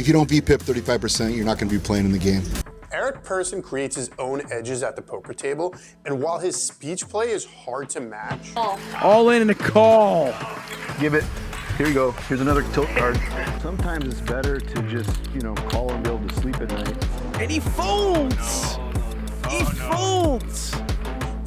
If you don't VPIP 35%, you're not going to be playing in the game. Eric Persson creates his own edges at the poker table, and while his speech play is hard to match, all in a call. Give it. Here you go. Here's another tilt card. Sometimes it's better to just, call and be able to sleep at night. And he folds. He folds.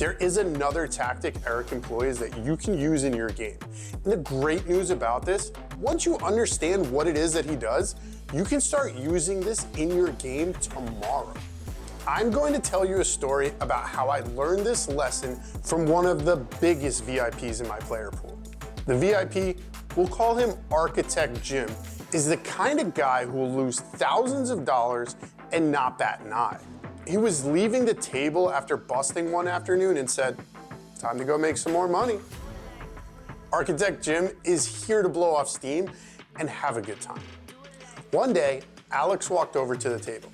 there is another tactic Eric employs that you can use in your game. And the great news about this, once you understand what it is that he does, you can start using this in your game tomorrow. I'm going to tell you a story about how I learned this lesson from one of the biggest VIPs in my player pool. The VIP, we'll call him Architect Jim, is the kind of guy who will lose thousands of dollars and not bat an eye. He was leaving the table after busting one afternoon and said, "Time to go make some more money." Architect Jim is here to blow off steam and have a good time. One day, Alex walked over to the table.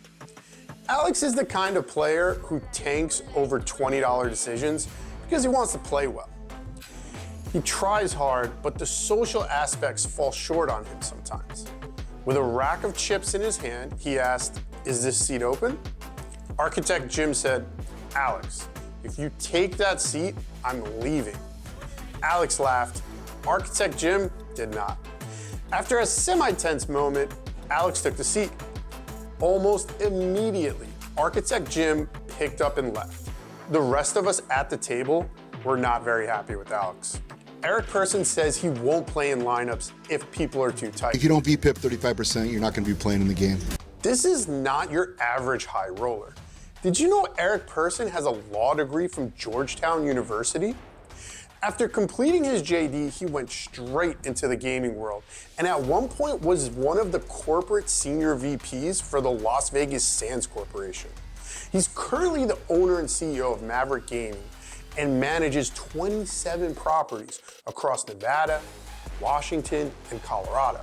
Alex is the kind of player who tanks over $20 decisions because he wants to play well. He tries hard, but the social aspects fall short on him sometimes. With a rack of chips in his hand, he asked, "Is this seat open?" Architect Jim said, "Alex, if you take that seat, I'm leaving." Alex laughed. Architect Jim did not. After a semi-tense moment, Alex took the seat. Almost immediately, Architect Jim picked up and left. The rest of us at the table were not very happy with Alex. Eric Persson says he won't play in lineups if people are too tight. If you don't VPIP 35%, you're not going to be playing in the game. This is not your average high roller. Did you know Eric Persson has a law degree from Georgetown University? After completing his JD, he went straight into the gaming world, and at one point was one of the corporate senior VPs for the Las Vegas Sands Corporation. He's currently the owner and CEO of Maverick Gaming and manages 27 properties across Nevada, Washington, and Colorado.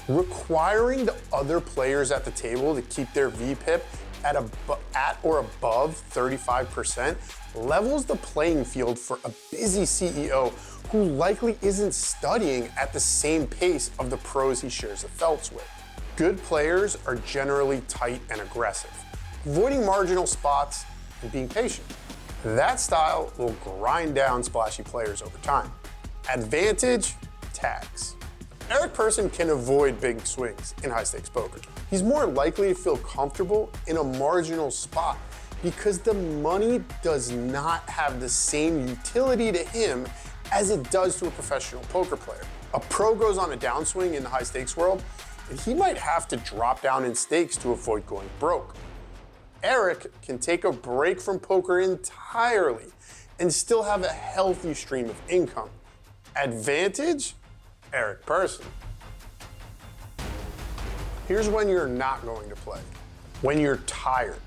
Requiring the other players at the table to keep their VPIP at or above 35% levels the playing field for a busy CEO who likely isn't studying at the same pace of the pros he shares the felts with. Good players are generally tight and aggressive, avoiding marginal spots and being patient. That style will grind down splashy players over time. Advantage, tags. Eric Persson can avoid big swings in high-stakes poker. He's more likely to feel comfortable in a marginal spot because the money does not have the same utility to him as it does to a professional poker player. A pro goes on a downswing in the high-stakes world, and he might have to drop down in stakes to avoid going broke. Eric can take a break from poker entirely and still have a healthy stream of income. Advantage? Eric Persson. Here's when you're not going to play. When you're tired.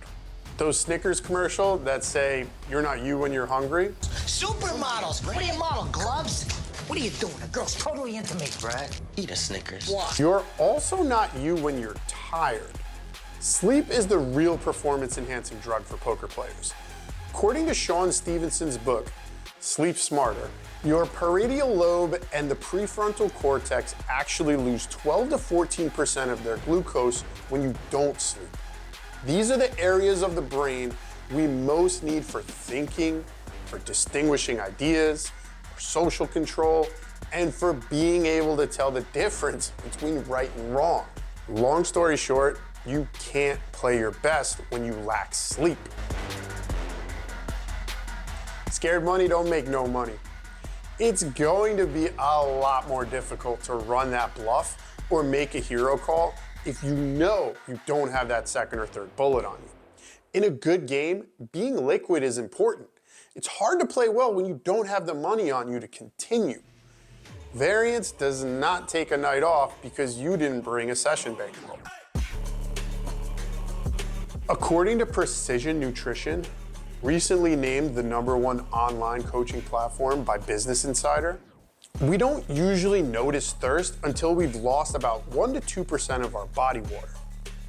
Those Snickers commercials that say, "You're not you when you're hungry." Supermodels. What do you model, gloves? What are you doing? The girl's totally into me. Brad, eat a Snickers. What? You're also not you when you're tired. Sleep is the real performance-enhancing drug for poker players. According to Sean Stevenson's book, Sleep Smarter, your parietal lobe and the prefrontal cortex actually lose 12 to 14% of their glucose when you don't sleep. These are the areas of the brain we most need for thinking, for distinguishing ideas, for social control, and for being able to tell the difference between right and wrong. Long story short, you can't play your best when you lack sleep. Scared money don't make no money. It's going to be a lot more difficult to run that bluff or make a hero call if you know you don't have that second or third bullet on you. In a good game, being liquid is important. It's hard to play well when you don't have the money on you to continue. Variance does not take a night off because you didn't bring a session bankroll. According to Precision Nutrition, recently named the #1 online coaching platform by Business Insider, we don't usually notice thirst until we've lost about 1 to 2% of our body water.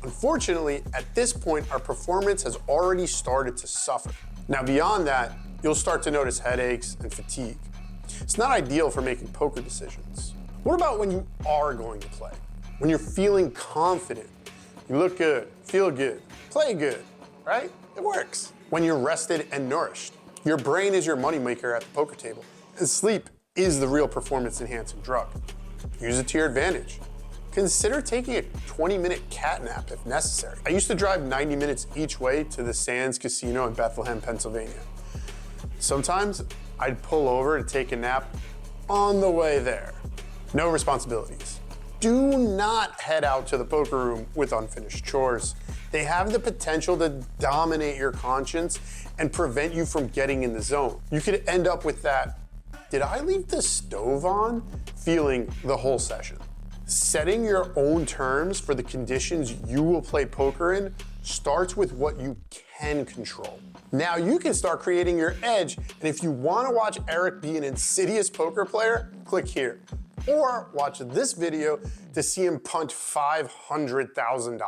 Unfortunately, at this point, our performance has already started to suffer. Now, beyond that, you'll start to notice headaches and fatigue. It's not ideal for making poker decisions. What about when you are going to play? When you're feeling confident? You look good, feel good, play good, right? It works. When you're rested and nourished, your brain is your moneymaker at the poker table, and sleep is the real performance-enhancing drug. Use it to your advantage. Consider taking a 20-minute cat nap if necessary. I used to drive 90 minutes each way to the Sands Casino in Bethlehem, Pennsylvania. Sometimes I'd pull over to take a nap on the way there. No responsibilities. Do not head out to the poker room with unfinished chores. They have the potential to dominate your conscience and prevent you from getting in the zone. You could end up with that, did I leave the stove on? Feeling the whole session. Setting your own terms for the conditions you will play poker in starts with what you can control. Now you can start creating your edge, and if you want to watch Eric be an insidious poker player, click here. Or watch this video to see him punt $500,000.